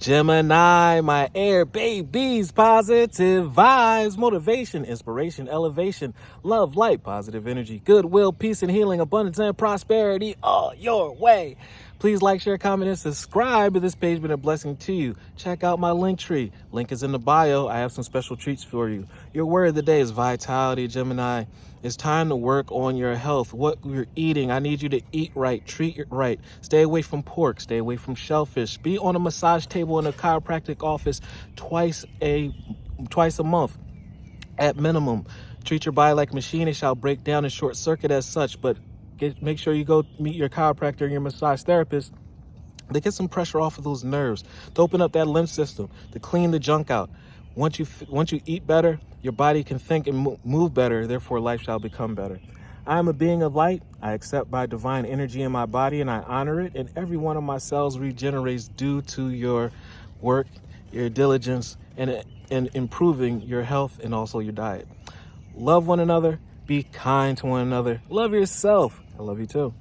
Gemini, my air babies, positive vibes, motivation, inspiration, elevation, love, light, positive energy, goodwill, peace and healing, abundance and prosperity all your way. Please like, share, comment, and subscribe if this page has been a blessing to you. Check out my link tree. Link is in the bio. I have some special treats for you. Your word of the day is vitality, Gemini. It's time to work on your health, what you're eating. I need you to eat right, treat it right. Stay away from pork, stay away from shellfish. Be on a massage table in a chiropractic office twice a month at minimum. Treat your body like a machine. It shall break down and short circuit as such, but make sure you go meet your chiropractor and your massage therapist to get some pressure off of those nerves, to open up that lymph system, to clean the junk out. Once you eat better, your body can think and move better, therefore life shall become better. I am a being of light. I accept my divine energy in my body and I honor it, and every one of my cells regenerates due to your work, your diligence, and improving your health and also your diet. Love one another, be kind to one another, love yourself. I love you too.